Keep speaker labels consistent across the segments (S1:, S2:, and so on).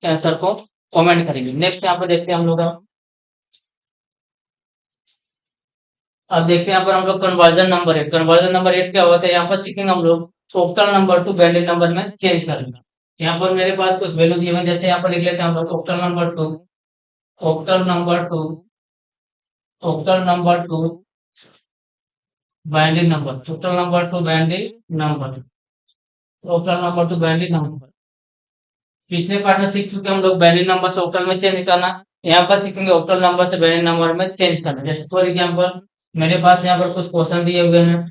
S1: Answer को comment करेंगे। Next यहाँ पर देखते हैं हम लोग, अब देखते हैं यहाँ पर हम लोग कन्वर्जन नंबर 8। कन्वर्जन नंबर 8 क्या होता है, यहाँ पर सीखेंगे हम लोग total number two binary number में चेंज करना। यहाँ पर मेरे पास कुछ वैल्यू दिए हुए, जैसे यहाँ पर लिख लेते हैं हम लोग total number two, total number two, total number two binary number, total number two binary number, total number two binary number. पिछले पार्ट में सीख चुके हम लोग बाइनरी नंबर से ऑक्टल में चेंज करना। यहाँ पर सीखेंगे ऑक्टल नंबर से बाइनरी नंबर में चेंज करना। जैसे फॉर एग्जांपल मेरे पास यहाँ पर कुछ क्वेश्चन दिए हुए हैं।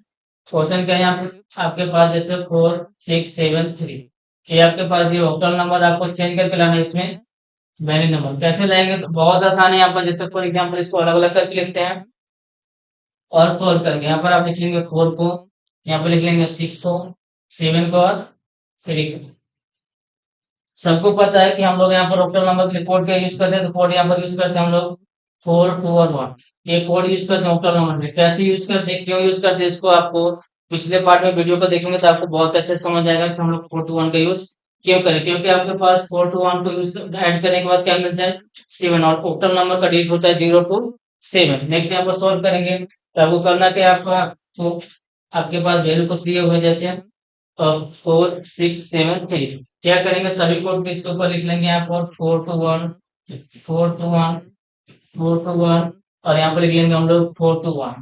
S1: क्वेश्चन क्या है यहाँ पे आपके पास, जैसे 4673, ये आपके पास दिए ऑक्टल नंबर, आपको चेंज करके लाना है इसमें बाइनरी नंबर। कैसे लाएंगे, तो बहुत आसान है। यहाँ पर जैसे फॉर एग्जाम्पल इसको अलग अलग करके लिखते हैं और सोल्व करेंगे। यहाँ पर आप लिख लेंगे 4 को, यहाँ पर लिख लेंगे 6 को, 7 को और 3 को। सबको पता है कि हम लोग यहाँ पर ऑक्टल नंबर के लिए कोड का यूज करते हैं, तो कोड यहाँ पर यूज करते हैं हम लोग 4 2 और 1। ये कोड यूज करते हैं ऑक्टल नंबर में। कैसे यूज करते हैं, क्यों यूज करते हैं, इसको आपको पिछले पार्ट में वीडियो को देखेंगे तो आपको बहुत अच्छे से समझ आएगा कि हम लोग 4 2 1 का यूज क्यों करें। क्योंकि आपके पास 4 2 1 को यूज ऐड करने के बाद क्या मिलता है 7, और ऑक्टल नंबर का डिजिट होता है 0 to 7। नेक्स्ट यहाँ पर सोल्व करेंगे तो आपको करना क्या, आपका तो आपके पास वैल्यू कुछ दिए हुए, जैसे 4673। क्या करेंगे, सभी कोड को इसके ऊपर लिख लेंगे यहाँ पर 4 to 1, 4 to 1, 4 to 1, और यहाँ पर लिख लेंगे हम लोग 4 to 1।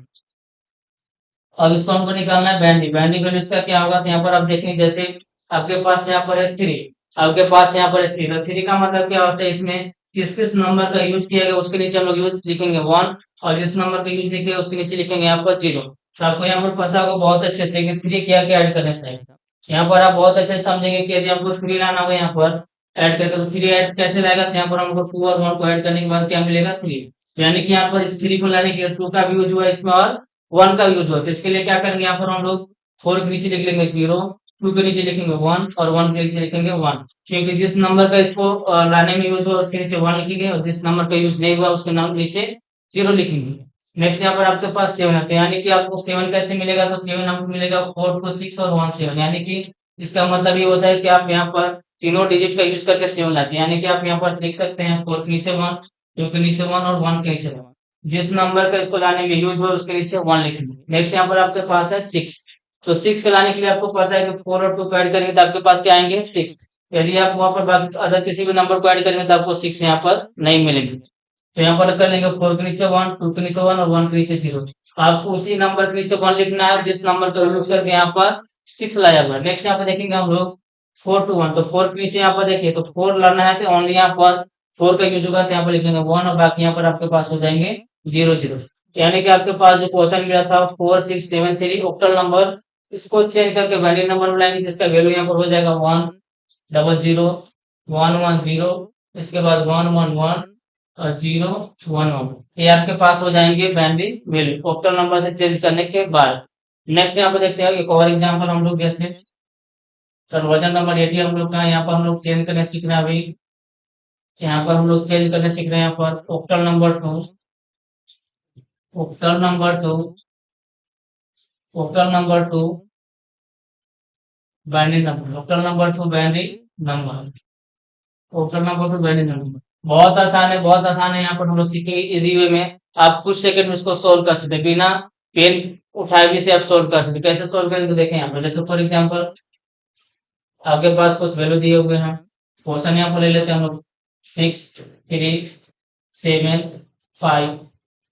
S1: अब इसको हमको निकालना है बाइनरी। बाइनरी वैल्यू इसका क्या होगा, तो यहाँ पर आप देखेंगे जैसे आपके पास यहाँ पर है 3, आपके पास यहाँ पर है 3, तो 3 का मतलब क्या होता है, इसमें किस किस नंबर का यूज किया गया उसके नीचे हम लोग यूज लिखेंगे 1, और जिस नंबर का यूज लिखेंगे उसके नीचे लिखेंगे यहाँ पर 0। तो आपको यहाँ पर पता होगा बहुत अच्छे से कि 3 क्या क्या ऐड करने से आएगा। यहाँ पर आप बहुत अच्छे से समझेंगे कि यदि आपको 3 लाना होगा यहाँ पर ऐड करके, तो 3 ऐड कैसे लाएगा, तो यहाँ पर हमको 2 और 1 को ऐड करने के बाद क्या मिलेगा 3। यानी कि यहाँ पर इस 3 को लाने के लिए 2 का भी यूज हुआ इसमें और 1 का यूज हुआ। तो इसके लिए क्या करेंगे, यहाँ पर हम लोग 4 के नीचे लिख लेंगे 0, 2 के नीचे लिखेंगे 1 और 1 के नीचे लिखेंगे 1। क्योंकि जिस नंबर का इसको लाने में यूज हुआ उसके नीचे 1 लिखेंगे, और जिस नंबर का यूज नहीं हुआ उसके नाम नीचे 0 लिखेंगे। नेक्स्ट यहाँ पर आपके पास 7 है, तो यानी कि आपको 7 कैसे मिलेगा, तो 7 आपको मिलेगा 4 2 6 और 1 7। यानी कि इसका मतलब ये होता है कि आप यहाँ पर तीनों डिजिट का यूज करके 7 लाते हैं। यानी कि आप यहाँ पर लिख सकते हैं 4 के नीचे 1, 2 के नीचे 1 और 1 के नीचे 1। जिस नंबर का इसको लाने में यूज हुआ उसके नीचे 1 लिखेंगे। नेक्स्ट यहाँ पर आपके पास है 6, तो 6 के लाने के लिए आपको पता है कि 4 और 2 को ऐड करेंगे तो आपके पास क्या आएंगे 6। यदि आप वहां पर बाकी अदर किसी भी नंबर को ऐड करेंगे तो आपको 6 यहाँ पर नहीं मिलेंगे। तो यहाँ पर कर लेंगे 4 के नीचे 1, 2 के नीचे 1 और 1 के नीचे 0। आपको उसी नंबर के नीचे 1 लिखना है जिस नंबर का यूज करके यहाँ पर 6 लाया हुआ है। नेक्स्ट यहाँ पर देखेंगे हम लोग 4 to 1, तो 4 के नीचे यहाँ पर देखिए तो 4 लाना है तो ओनली यहाँ पर 4 का यूज होगा, तो यहाँ पर लिखेंगे 1 और बाकी यहाँ पर आपके पास हो जाएंगे 0 0। यानी कि आपके पास जो क्वेश्चन मिला था 4673 ऑक्टल नंबर, इसको चेंज करके बाइनरी नंबर में लाएंगे जिसका वैल्यू यहाँ पर हो जाएगा 1 0 0 1 1 0, इसके बाद 1 1 1 और 0 1 1। ये आपके पास हो जाएंगे बाइनरी वैल्यू ऑक्टल नंबर से चेंज करने के बाद। नेक्स्ट यहाँ पर देखते हैं एक और एग्जांपल हम लोग, जैसे कन्वर्जन नंबर 80 हम लोग का, यहाँ पर हम लोग चेंज करने सीख रहे हैं अभी। यहाँ पर हम लोग चेंज करने सीख रहे हैं यहाँ पर octal number 2, octal number 2, octal number 2 binary number, octal number 2 binary number, octal number 2 binary number. बहुत आसान है, बहुत आसान है। यहाँ पर हम लोग सीखेंगे इजी वे में। आप कुछ सेकंड में इसको सोल्व कर सकते हैं, बिना पेन उठाए भी से आप सोल्व कर सकते हैं। कैसे सोल्व करेंगे तो देखें यहाँ पर, जैसे फॉर एग्जाम्पल आपके पास कुछ वैल्यू दिए हुए हैं। क्वेश्चन यहाँ पर ले लेते हैं हम लोग 6 3 7 5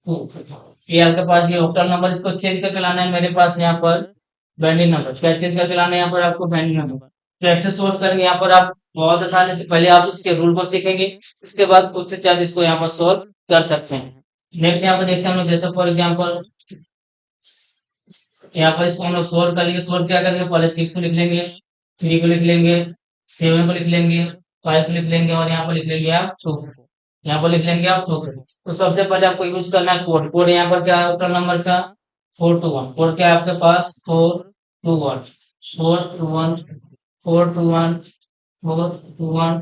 S1: 2। ये आपके पास ये ऑक्टल नंबर, इसको चेंज करके लाना है मेरे पास यहाँ पर बाइनरी नंबर। क्या चेंज करके लाना है यहाँ पर आपको बाइनरी नंबर। कैसे सोल्व करेंगे यहाँ पर आप बहुत आसानी से, पहले आप इसके रूल को सीखेंगे, इसके बाद खुद से चार्ज इसको यहाँ पर सोल्व कर सकते हैं। नेक्स्ट यहाँ पर देखते हैं हम लोग, जैसे फॉर एग्जाम्पल यहाँ पर इसको हम लोग सोल्व कर लेंगे। सोल्व क्या करेंगे, पहले 6 को लिख लेंगे, 3 को लिख लेंगे, 7 को लिख लेंगे, 5 को लिख लेंगे और यहाँ पर लिख लेंगे आप 2, यहाँ पर लिख लेंगे आप 2। तो सबसे पहले आपको यूज करना है कोड। कोड यहाँ पर क्या है टोटल नंबर का 4 to 1। कोड क्या है आपके पास 4 2 1, 4 2 1, 4 2 1, 4 2 1,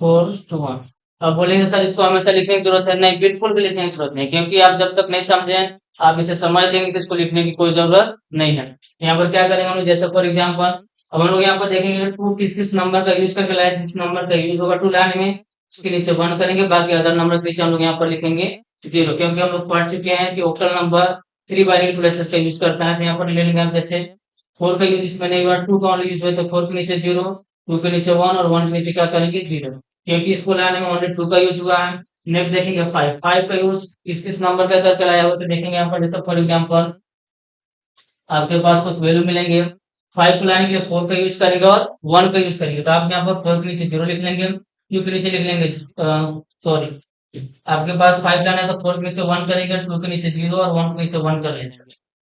S1: 4 2 1। अब बोलेंगे सर इसको हमेशा लिखने की जरूरत है, नहीं, बिल्कुल भी लिखने की जरूरत नहीं, क्योंकि आप जब तक नहीं समझे आप इसे समझ लेंगे तो इसको लिखने की कोई जरूरत नहीं है। यहाँ पर क्या करेंगे हम लोग, जैसे फॉर एग्जाम्पल अब हम लोग यहाँ पर देखेंगे टू किस किस नंबर का यूज करके लाए, जिस नंबर का यूज होगा टू लाने में उसके नीचे 1 करेंगे, बाकी अदर नंबर के नीचे हम लोग यहाँ पर लिखेंगे 0, क्योंकि हम लोग पढ़ चुके हैं कि ऑक्टल नंबर 3 बाइनरी प्लेसेस का यूज करता है। तो यहाँ पर ले लेंगे हम जैसे 4 का यूज इसमें नहीं हुआ, 2 का ओनली यूज हुआ, तो 4 के नीचे 0, 2 के नीचे 1 और 1 के नीचे क्या करेंगे 0, क्योंकि इसको लाने में ओनली 2 का यूज हुआ है। नेक्स्ट देखेंगे 5, 5 का यूज किस किस नंबर का करके लाया हुआ, तो देखेंगे यहाँ पर जैसे फॉर एग्जाम्पल आपके पास कुछ वैल्यू मिलेंगे, 5 को लाने के लिए 4 का यूज करेंगे और 1 का यूज करेंगे, तो आप यहाँ पर 4 के नीचे 0 लिख लेंगे, 2 के नीचे लिख लेंगे सॉरी, आपके पास 5 लाना है तो 4 के नीचे 1 करेंगे, 2 के नीचे 0 और 1 के नीचे 1 कर लेंगे।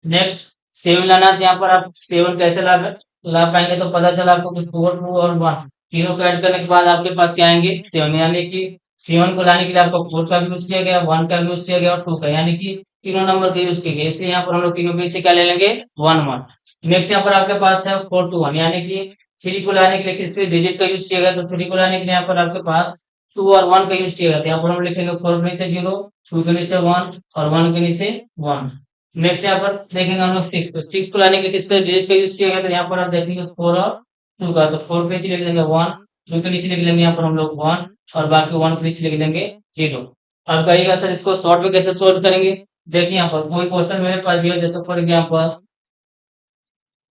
S1: नेक्स्ट 7 लाना है, तो यहाँ पर आप 7 कैसे ला पाएंगे, तो पता चला आपको कि 4, 2 और 1 तीनों को ऐड करने के बाद आपके पास क्या आएंगे 7, यानी कि 7 को लाने के लिए आपको 4 का भी यूज किया गया, 1 का भी यूज किया गया और 2 का, यानी कि तीनों नंबर का यूज किया गया, इसलिए यहाँ पर हम लोग तीनों के नीचे क्या ले लेंगे 1 1। नेक्स्ट यहाँ पर आपके पास है 4 2 1, यानी कि 3 को लाने के लिए किसके डिजिट का यूज किया गया, तो 3 को लाने के लिए यहाँ पर आपके पास 2 और 1 का यूज किया गया, तो यहाँ पर हम लिखेंगे 4 के नीचे 0, 2 के नीचे 1 और 1 के नीचे 1। नेक्स्ट यहाँ पर देखेंगे हम लोग 6, तो 6 को लाने के लिए किसके डिजिट का यूज किया गया, तो यहाँ पर आप देखेंगे 4 और 2 का, तो 4 के नीचे लिख लेंगे 1, 2 के नीचे लिख लेंगे यहाँ पर हम लोग 1 और बाकी 1 के नीचे लिख लेंगे 0। अब कहिएगा सर इसको शॉर्ट में कैसे सोल्व करेंगे, देखिए यहाँ पर कोई क्वेश्चन मेरे पास दिया, जैसे फॉर एग्जाम्पल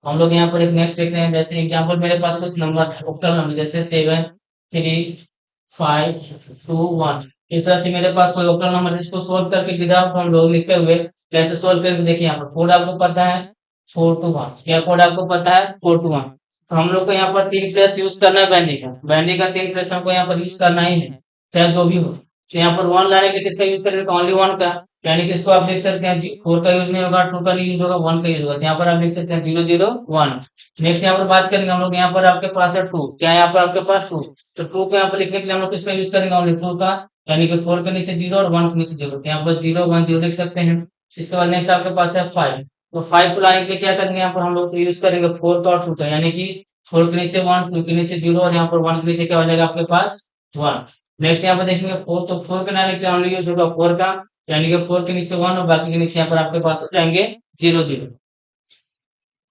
S1: हम लोग यहाँ पर एक नेक्स्ट देखते हैं, जैसे एग्जाम्पल मेरे पास कुछ नंबर है ऑक्टल नंबर, जैसे 7 3 5 2 1, इस तरह से मेरे पास कोई ऑक्टल नंबर है, इसको सोल्व करके विदाउट हम लोग लिखते हुए कैसे सोल्व करेंगे, देखिए यहाँ पर कोड आपको पता है 4 to 1, क्या कोड आपको पता है 4 to 1, तो हम लोग को यहाँ पर 3 प्लेस यूज करना है बैंडी का 3 प्लेस हमको यहाँ पर यूज करना ही है, चाहे जो भी हो। तो यहाँ पर 1 लाने के लिए किसका यूज करेंगे, तो ओनली 1 का, यानी कि इसको आप लिख सकते हैं 4 का यूज नहीं होगा, 2 का नहीं यूज होगा, 1 का यूज होगा, तो यहाँ पर आप लिख सकते हैं 0 0 1। नेक्स्ट यहाँ पर बात करेंगे हम लोग, यहाँ पर आपके पास है 2, क्या है यहाँ पर आपके पास 2, तो 2 को यहाँ पर लिखने के लिए हम लोग किसका यूज करेंगे ओनली 2 का, यानी कि 4 के नीचे 0 और 1 के नीचे 0, तो यहाँ पर 0 1 0 लिख सकते हैं। इसके बाद नेक्स्ट आपके पास है 5, तो 5 को लाने के लिए क्या करेंगे, यहाँ पर हम लोग यूज करेंगे 4 का और 2 का, यानी कि 4 के नीचे 1, 2 के नीचे 0 और यहाँ पर 1 के नीचे क्या हो जाएगा आपके पास 1। नेक्स्ट यहाँ पर देखेंगे 4, तो 4 के लाने के लिए ओनली यूज होगा 4 का, यानी कि 4 के नीचे 1 और बाकी के नीचे यहाँ पर आपके पास हो जाएंगे 0 0।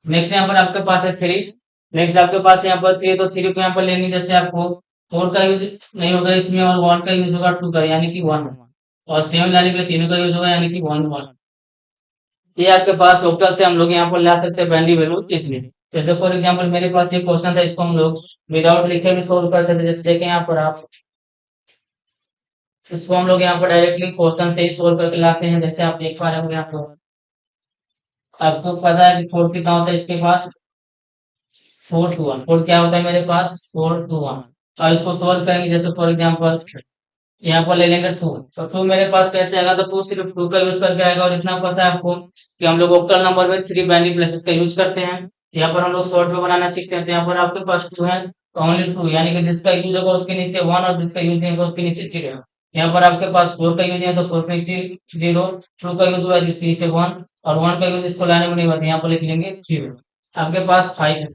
S1: नेक्स्ट यहाँ पर आपके पास है 3, नेक्स्ट आपके पास यहाँ पर 3, तो 3 को यहाँ पर लेंगे, जैसे आपको 4 का यूज नहीं होगा इसमें और 1 का यूज होगा 2 का, यानी कि 1, और 7 लाने के लिए तीनों का यूज होगा, यानी कि 1 1। ये आपके पास ऑक्टल से हम लोग यहाँ पर ला सकते हैं बाइनरी वैल्यू, इसलिए जैसे फॉर एग्जांपल मेरे पास ये क्वेश्चन था, इसको हम लोग विदाउट लिखे भी सोल्व कर सकते हैं, जैसे देखें यहाँ पर आप, इसको हम लोग यहाँ पर डायरेक्टली क्वेश्चन से ही सोल्व करके लाते हैं, जैसे आप देख पा रहे हो यहाँ पर आपको पता है कि 4 कितना होता है इसके पास 4 to 1, 4 क्या होता है मेरे पास 4 to 1, और इसको सोल्व करेंगे, जैसे फॉर एग्जांपल यहाँ पर ले लेंगे 2, तो 2 मेरे पास कैसे आएगा, तो 2 सिर्फ 2 का यूज करके आएगा, और इतना पता है आपको कि हम लोग ऑक्टल नंबर में 3 बाइनरी प्लेसेस का यूज करते हैं, यहाँ पर हम लोग शॉर्ट में बनाना सीखते हैं, तो यहाँ पर आपके पास 2 है, ओनली 2, यानी कि जिसका यूज होगा उसके नीचे 1 और जिसका यूज नहीं होगा उसके नीचे 0। यहाँ पर आपके पास 4 का यूज है तो 4 के नीचे 0, 2 का यूज हुआ है जिसके नीचे 1 और 1 का यूज इसको लाने में नहीं हुआ, यहाँ पर लिख लेंगे 0। आपके पास 5 है,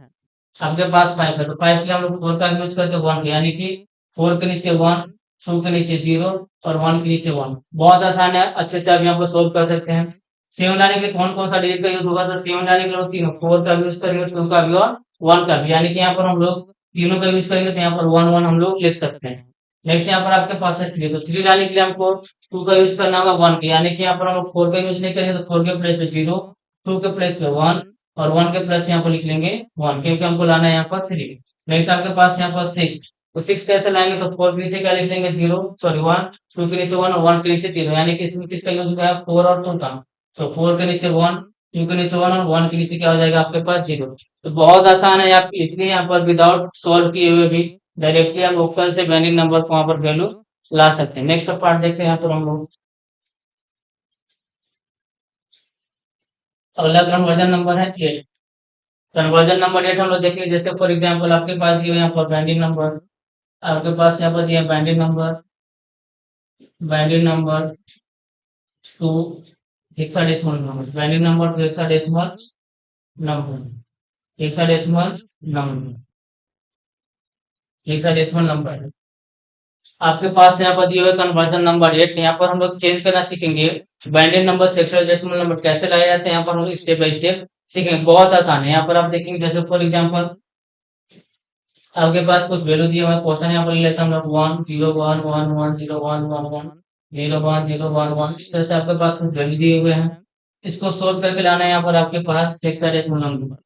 S1: आपके पास 5 है, तो 5 के लिए हम लोग 4 का यूज करते हैं 1, यानी कि 4 के नीचे 1, 2 के नीचे 0 और 1 के नीचे 1, बहुत आसान है, अच्छे से आप यहाँ पर सोल्व कर सकते हैं। 7 लाने के लिए कौन कौन सा डिजिट का यूज होगा, तो 7 लाने के लिए तीनों 4 का यूज करेंगे, 2 का भी और 1 का भी, यानी कि यहाँ पर हम लोग तीनों का यूज करेंगे, तो यहाँ पर 1 1 हम लोग लिख सकते हैं। नेक्स्ट यहाँ पर आपके पास है 3, तो 3 लाने के लिए हमको 2 का यूज करना होगा 1 के, यानी कि यहाँ पर हम लोग 4 का यूज नहीं करेंगे, तो 4 के प्लेस पे 0, 2 के प्लेस पे 1 और 1 के प्लेस पे यहाँ पर लिख लेंगे 1, क्योंकि हमको लाना है यहाँ पर 3। नेक्स्ट आपके पास यहाँ पर 6, तो 6 कैसे लाएंगे, तो 4 के नीचे क्या लिख देंगे 0 सॉरी 1, 2 के नीचे 1 और 1 के नीचे 0, यानी कि इसमें किसका यूज हुआ है 4 और 2 का, तो 4 के नीचे 1, 2 के नीचे 1 और 1 के नीचे क्या हो जाएगा आपके पास 0। तो बहुत आसान है, आप इसलिए यहाँ पर विदाउट सॉल्व किए हुए भी डायरेक्टली आप ऑक्टल से बाइनरी नंबर को वहां पर वैल्यू ला सकते हैं। नेक्स्ट पार्ट देखते हैं यहाँ पर हम लोग, अगला कन्वर्जन नंबर है 8। कन्वर्जन नंबर 8 हम लोग देखेंगे, जैसे फॉर एग्जांपल आपके पास दिए यहाँ पर बाइनरी नंबर, आपके पास यहाँ पर दिया binary number, binary number two hexadecimal number, binary number two hexadecimal number, hexadecimal number, hexadecimal number है आपके पास यहाँ पर दिए हुए कन्वर्जन नंबर 8, यहाँ पर हम लोग चेंज करना सीखेंगे, बाइनरी नंबर से हेक्साडेसिमल नंबर कैसे लाया जाते हैं, यहाँ पर हम लोग स्टेप बाय स्टेप सीखेंगे, बहुत आसान है। यहाँ पर आप देखेंगे जैसे फॉर एग्जांपल आपके पास कुछ वैल्यू दिए हुए क्वेश्चन यहाँ पर ले लेते हैं हम लोग 1 0 1 1 1 0 1 1 1 0 1 0 1 1 इस तरह से आपके पास कुछ वैल्यू दिए हुए हैं। इसको सोल्व करके लाना है यहाँ पर आपके पास हेक्साडेसिमल नंबर।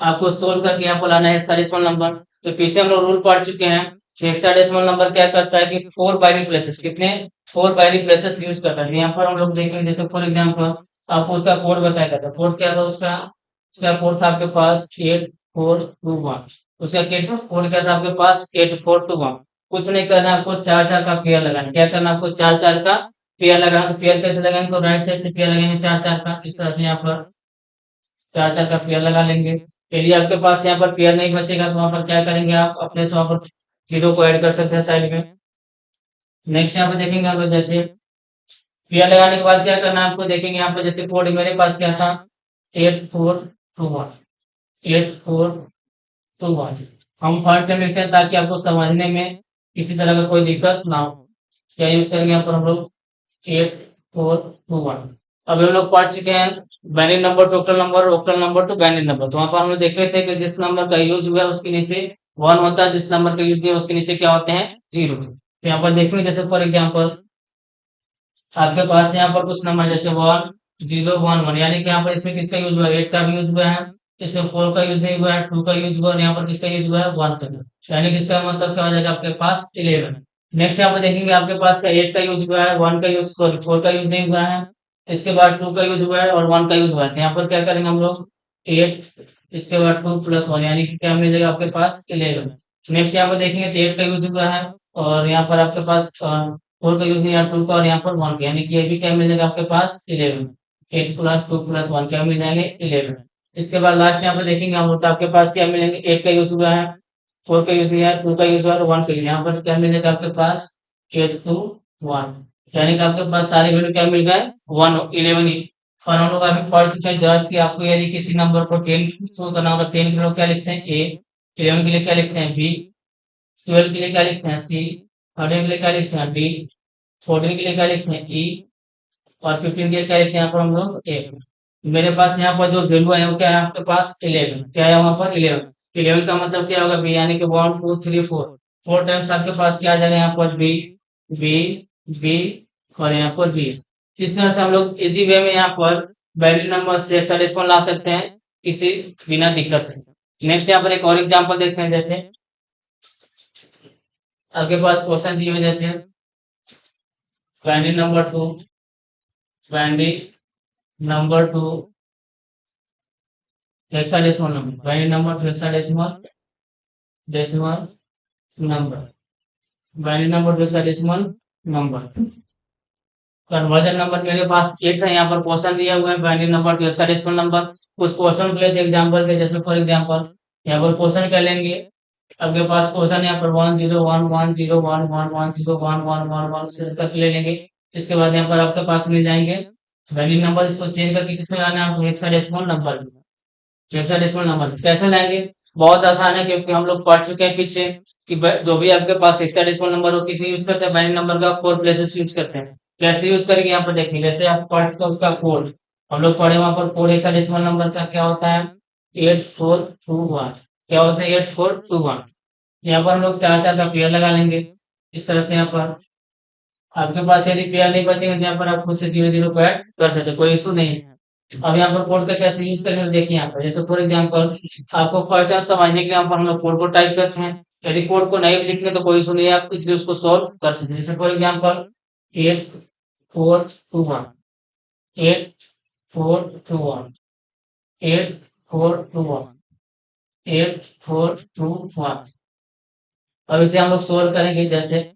S1: आपको सोल्व करके यहाँ पर लाना है हेक्साडेसिमल नंबर। तो पीछे हम लोग रूल पढ़ चुके हैं कि हेक्साडेसिमल नंबर क्या करता है कि 4 बाइनरी प्लेसेस कितने 4 बाइनरी प्लेसेस यूज करता है। यहाँ पर हम लोग देखेंगे जैसे फॉर एग्जाम्पल आपको उसका कोड बताया था। कोड क्या था उसका उसका कोड था आपके पास 8421। उसका कोड क्या था आपके पास 8421। कुछ नहीं करना आपको चार चार का पेयर लगाना। क्या करना आपको चार चार का पेयर लगाना। पेयर कैसे लगाएंगे तो राइट साइड से पेयर लगाएंगे चार चार का इस तरह से यहाँ पर चार चार का पेयर लगा लेंगे। यदि आपके पास यहाँ पर पेयर नहीं बचेगा तो वहां पर क्या करेंगे आप अपने से वहां पर जीरो को ऐड कर सकते हैं साइड में। नेक्स्ट यहाँ पे देखेंगे आप जैसे पेयर लगाने के बाद क्या करना है आपको देखेंगे यहाँ पर जैसे कोड मेरे पास क्या था 8421 8421 हम फर्स्ट टाइम लिखते हैं ताकि आपको समझने में किसी तरह का कोई दिक्कत ना हो। क्या यूज करेंगे यहाँ पर हम लोग 8421। अब हम लोग पढ़ चुके हैं binary number total number octal number two binary number. तो वहां पर हम लोग देख रहे थे कि जिस नंबर का यूज हुआ है उसके नीचे 1 होता है, जिस नंबर का यूज किया उसके नीचे क्या होते हैं 0। तो यहाँ पर देखेंगे जैसे फॉर एग्जाम्पल आपके पास यहाँ पर कुछ नंबर जैसे 1011 यानी कि यहाँ पर इसमें किसका यूज हुआ है 8 का भी यूज हुआ है। इसमें 4 का यूज नहीं हुआ है 2 का यूज हुआ है। यहाँ पर किसका यूज हुआ है 1 का। यानी कि इसका मतलब क्या हो जाएगा आपके पास 11। नेक्स्ट यहाँ पर देखेंगे आपके पास का 8 का यूज हुआ है 1 का यूज सॉरी 4 का यूज नहीं हुआ है। इसके बाद 2 का यूज हुआ है और 1 का यूज हुआ है। तो यहाँ पर क्या करेंगे हम लोग 8 इसके बाद 2 प्लस 1 यानी कि क्या मिलेगा आपके पास 11। नेक्स्ट यहाँ पर देखेंगे तो 8 का यूज हुआ है और यहाँ पर आपके पास 4 का यूज नहीं है 2 का और यहाँ पर 1 का यानी कि ये भी क्या मिल जाएगा आपके पास 11। 8 प्लस 2 प्लस 1 क्या मिल जाएंगे 11। इसके बाद लास्ट यहाँ पर देखेंगे हम लोग तो आपके पास क्या मिलेंगे 8 का यूज हुआ है 4 का यूज नहीं है 2 का यूज हुआ है और 1 का यूज यहाँ पर क्या मिलेगा आपके पास 8 2 1 यानी कि आपके पास सारे वैल्यू क्या मिल गए 11 ही। और हम लोग अभी पढ़ चुके हैं जस्ट कि आपको यदि किसी नंबर को 10 शो करना होगा 10 के लोग क्या लिखते हैं ए, 11 के लिए क्या लिखते हैं बी, 12 के लिए क्या लिखते हैं सी, 13 के लिए क्या लिखते हैं डी, 14 के लिए क्या लिखते हैं ई और 15 के लिए क्या लिखते हैं यहाँ पर हम लोग ए। मेरे पास यहाँ पर जो वैल्यू है वो क्या है आपके पास 11। क्या है वहां पर 11। 11 का मतलब क्या होगा बी यानी कि 1 2 3 4 4 टाइम्स आपके पास क्या आ जाएगा यहाँ पर बी बी बी और यहाँ पर बी। इस तरह से हम लोग इजी वे में यहाँ पर वैल्यू नंबर से हेक्साडेसिमल ला सकते हैं किसी बिना दिक्कत है। नेक्स्ट यहाँ पर एक और एग्जांपल देखते हैं जैसे आपके पास क्वेश्चन दिए हुए जैसे binary number 2 binary number 2 hexadecimal number binary number 2 hexadecimal decimal number binary number 2 hexadecimal number conversion number मेरे पास 8 है। यहाँ पर क्वेश्चन दिया हुआ है बाइनरी नंबर 2 हेक्साडेसिमल नंबर। उस क्वेश्चन को लेते एग्जांपल के जैसे फॉर एग्जांपल यहाँ पर क्वेश्चन क्या लेंगे आपके पास क्वेश्चन यहाँ पर 1 0 1 1 0 1 1 1 1 1 1 से तक ले लेंगे। इसके बाद यहाँ पर आपके पास मिल जाएंगे वैल्यू नंबर। इसको चेंज करके किसमें लाना है आपको हेक्साडेसिमल नंबर। हेक्साडेसिमल नंबर कैसे लाएंगे बहुत आसान है क्योंकि हम लोग पढ़ चुके हैं पीछे कि जो भी आपके पास हेक्साडेसिमल नंबर हो किसे यूज करते हैं बाइनरी नंबर का 4 प्लेसेस यूज करते हैं। कैसे यूज करेंगे यहाँ पर देखिए जैसे आप पढ़ चुके हैं उसका कोड हम लोग पढ़े वहां पर कोड हेक्साडेसिमल नंबर का क्या होता है 8421। क्या होता है 8421। यहाँ पर हम लोग चार चार का पेयर लगा लेंगे इस तरह से। यहाँ पर आपके पास यदि पेयर नहीं बचेंगे तो यहाँ पर आप खुद से 0 0 को ऐड कर सकते हैं कोई इशू नहीं है। अब यहाँ पर कोड का कैसे यूज करेंगे तो देखिए यहाँ पर जैसे फॉर एग्जांपल आपको फर्स्ट टाइम समझने के लिए यहाँ पर हम लोग कोड को टाइप करते हैं। यदि कोड को नहीं भी लिखेंगे तो कोई इशू नहीं है आप इसलिए उसको सॉल्व कर सकते हैं। जैसे फॉर एग्जांपल 8421 8421 8421 8421। अब इसे हम लोग सोल्व करेंगे जैसे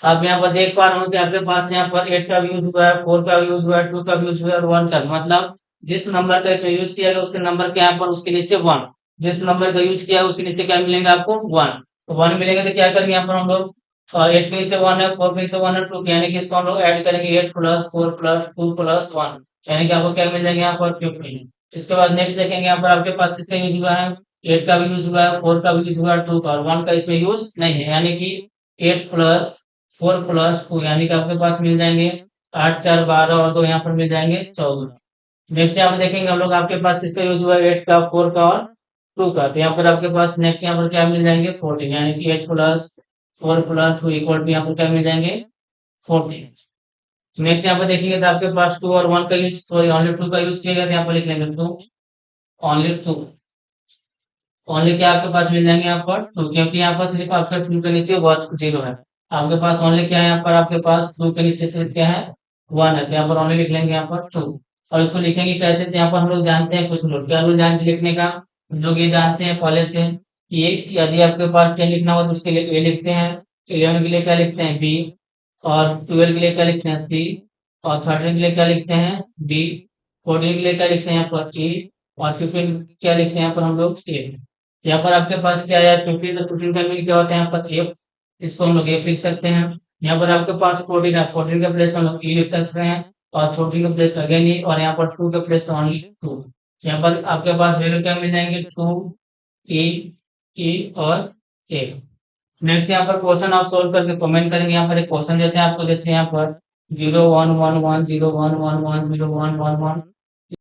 S1: आप यहाँ पर देख पा रहे हो कि आपके पास यहाँ पर 8 का भी यूज हुआ है 4 का भी यूज हुआ है 2 का भी यूज हुआ है और 1 का भी। मतलब जिस नंबर का इसमें यूज किया गया उसके नंबर के यहाँ पर उसके नीचे 1। जिस नंबर का यूज किया है उसके नीचे क्या मिलेगा आपको 1। तो 1 मिलेगा तो क्या करेंगे यहाँ पर हम लोग 8 के नीचे 1 है 4 के नीचे 1 है 2 यानी कि इसको हम लोग ऐड करेंगे 8 प्लस 4 प्लस 2 प्लस 1 यानी कि आपको क्या मिल जाएगा यहाँ पर 15। इसके बाद नेक्स्ट देखेंगे यहाँ पर आपके पास किसका यूज हुआ है 8 का भी यूज हुआ है 4 का भी यूज हुआ है 2 का और 1 का इसमें यूज नहीं है यानी कि 8 प्लस 4 प्लस 2 यानी कि आपके पास मिल जाएंगे 8 4 12 और 2 यहाँ पर मिल जाएंगे 14। नेक्स्ट यहाँ पर देखेंगे हम लोग आपके पास किसका यूज हुआ है 8 का 4 का और 2 का, तो यहाँ पर आपके पास नेक्स्ट यहाँ पर क्या मिल जाएंगे 14, यानी कि h plus 4 plus 2 equal to यहाँ पर क्या मिल जाएंगे 14। नेक्स्ट यहाँ पर देखेंगे तो आपके पास 2 और 1 का यूज, सॉरी ओनली 2 का यूज किया गया, तो यहाँ पर लिख लेंगे 2, ओनली 2, ओनली क्या आपके पास मिल जाएंगे यहाँ पर 2, क्योंकि यहाँ पर सिर्फ आपका 2 के नीचे 0 है। आपके पास ओनली क्या है, यहाँ पर आपके पास 2 के नीचे सिर्फ क्या है 1 है, तो यहाँ पर ओनली लिख लेंगे यहाँ पर 2। और इसको लिखेंगे कैसे, तो यहाँ पर हम लोग जानते हैं कुछ रूल, क्या रूल जानते हैं लिखने का, हम लोग ये जानते हैं पहले से कि ये यदि आपके पास 10 लिखना हो तो उसके लिए ए लिखते हैं, 11 के लिए क्या लिखते हैं बी, और 12 के लिए क्या लिखते हैं सी, और 13 के लिए क्या लिखते हैं डी, 14 के लिए क्या लिखते हैं यहाँ पर ई, और 15 क्या लिखते हैं यहाँ पर हम लोग ए। यहाँ पर आपके पास क्या है 15, तो 15 का मीन क्या होता है यहाँ पर एफ, इसको हम लोग एफ लिख सकते हैं। यहाँ पर आपके पास 14 है, 14 के प्लेस में हम लोग ई लिख सकते हैं, और 14 के प्लेस अगेन ई, और यहाँ पर 2 के प्लेस में ओनली 2। यहाँ पर आपके पास वैल्यू क्या मिल जाएंगे 2 ई ई और ए। नेक्स्ट यहाँ पर क्वेश्चन आप सोल्व करके कमेंट करेंगे, यहाँ पर एक क्वेश्चन देते हैं आपको, जैसे यहाँ पर 0 1 1 1 0 1 1 1 0 1 1 1,